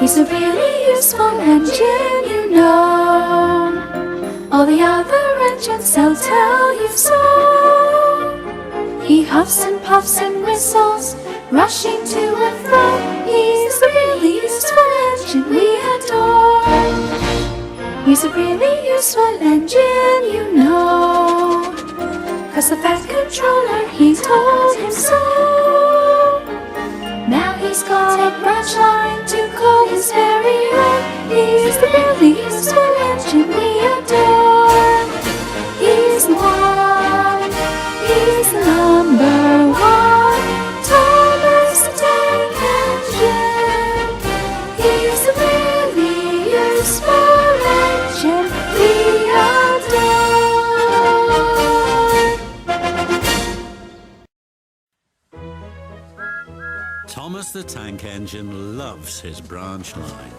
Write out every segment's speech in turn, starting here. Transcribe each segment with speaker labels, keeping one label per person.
Speaker 1: He's a really useful engine, you know. All the other engines, they'll tell you so. He huffs and puffs and whistles, rushing to and fro. He's a really useful engine we adore. He's a really useful engine, you know. 'Cause the Fat Controller, he told him so. Now he's got a branch line to call his very own. He's the really useful engine we adore. He's the one, he's the number one. Thomas the Tank Engine. He's the really useful engine we adore.
Speaker 2: Thomas the Tank Engine loves his branch line.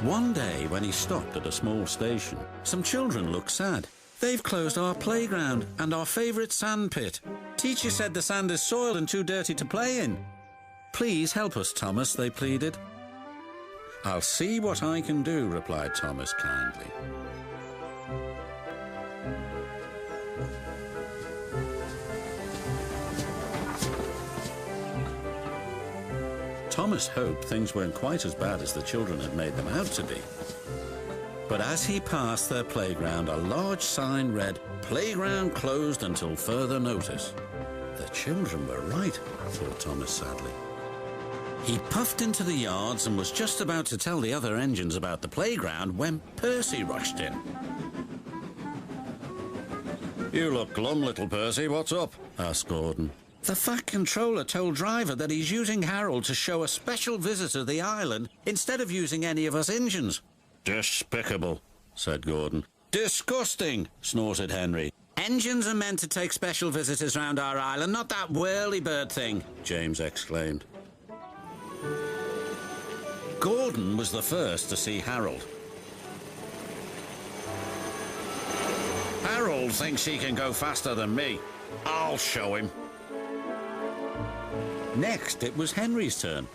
Speaker 2: One day, when he stopped at a small station, some children looked sad. They've closed our playground and our favourite sand pit. Teacher said the sand is soiled and too dirty to play in. Please help us, Thomas, they pleaded. I'll see what I can do, replied Thomas kindly. Thomas hoped things weren't quite as bad as the children had made them out to be. But as he passed their playground, a large sign read, "Playground closed until further notice." The children were right, thought Thomas sadly. He puffed into the yards and was just about to tell the other engines about the playground when Percy rushed in. "You look glum, little Percy. What's up?" asked Gordon. "The Fat Controller told Driver that he's using Harold to show a special visitor the island instead of using any of us engines." "Despicable," said Gordon. "Disgusting," snorted Henry. "Engines are meant to take special visitors round our island, not that whirly-bird thing," James exclaimed. Gordon was the first to see Harold. "Harold thinks he can go faster than me. I'll show him." Next, it was Henry's turn.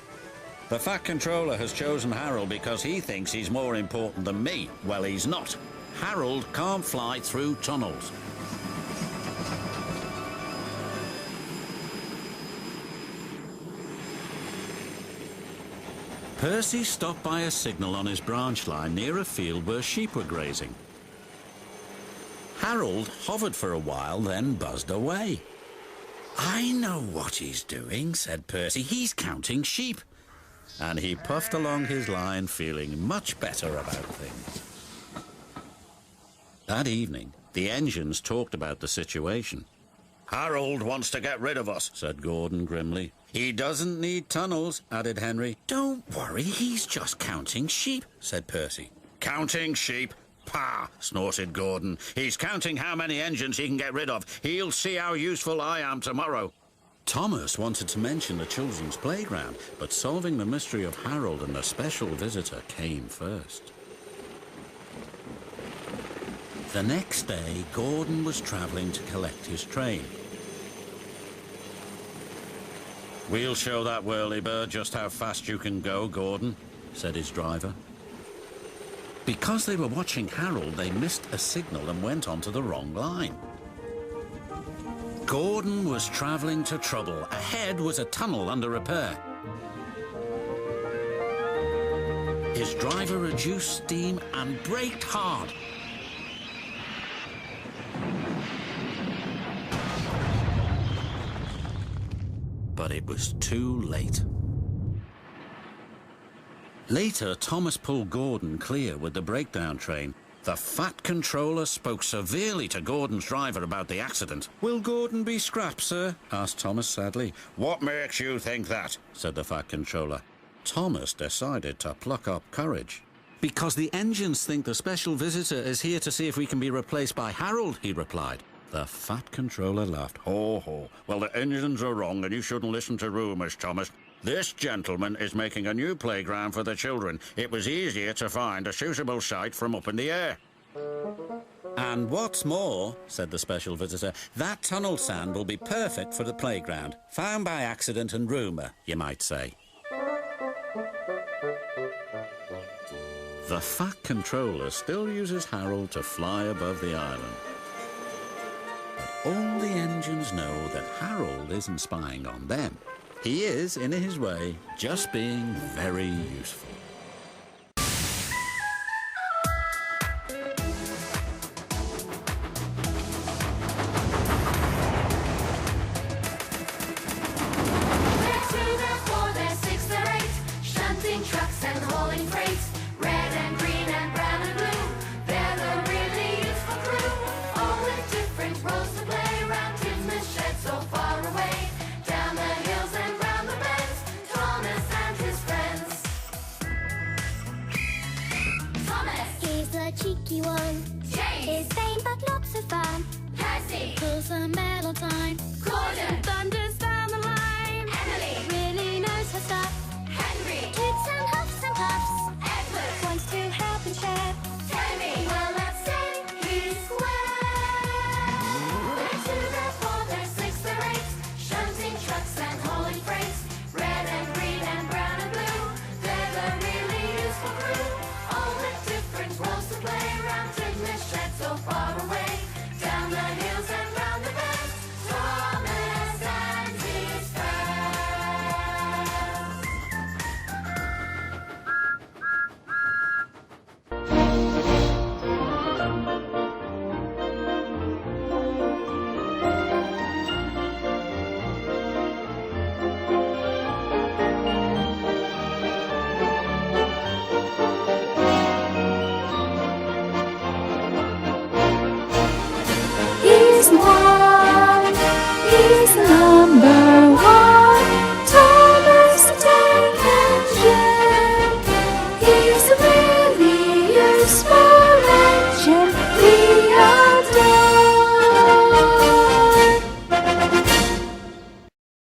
Speaker 2: "The Fat Controller has chosen Harold because he thinks he's more important than me." "Well, he's not. Harold can't fly through tunnels." Percy stopped by a signal on his branch line near a field where sheep were grazing. Harold hovered for a while, then buzzed away. "I know what he's doing," said Percy. "He's counting sheep." And he puffed along his line, feeling much better about things. That evening, the engines talked about the situation. "Harold wants to get rid of us," said Gordon grimly. "He doesn't need tunnels," added Henry. "Don't worry, he's just counting sheep," said Percy. "Counting sheep? Pah!" snorted Gordon. "He's counting how many engines he can get rid of. He'll see how useful I am tomorrow." Thomas wanted to mention the children's playground, but solving the mystery of Harold and the special visitor came first. The next day, Gordon was travelling to collect his train. "We'll show that whirlybird just how fast you can go, Gordon," said his driver. Because they were watching Harold, they missed a signal and went onto the wrong line. Gordon was travelling to trouble. Ahead was a tunnel under repair. His driver reduced steam and braked hard. But it was too late. Later, Thomas pulled Gordon clear with the breakdown train. The Fat Controller spoke severely to Gordon's driver about the accident. "Will Gordon be scrapped, sir?" asked Thomas sadly. "What makes you think that?" said the Fat Controller. Thomas decided to pluck up courage. "Because the engines think the special visitor is here to see if we can be replaced by Harold," he replied. The Fat Controller laughed. "Ho, ho. Well, the engines are wrong and you shouldn't listen to rumours, Thomas. This gentleman is making a new playground for the children. It was easier to find a suitable site from up in the air." And what's more, said the special visitor, that tunnel sand will be perfect for the playground. Found by accident and rumour, you might say. The Fat Controller still uses Harold to fly above the island. But all the engines know that Harold isn't spying on them. He is, in his way, just being very useful.
Speaker 1: Trucks and hauling freight, red and green and brown and blue. They're the really useful crew, all with different roles to play. Round Christmas shed so far away, down the hills and round the bends, Thomas and his friends. Thomas,
Speaker 3: He's the cheeky one.
Speaker 1: James,
Speaker 3: He's vain but lots of fun.
Speaker 1: Percy,
Speaker 3: Pulls the mail on time.
Speaker 1: Gordon,
Speaker 3: Thunders down the line.
Speaker 1: Emily,
Speaker 3: Really knows her stuff.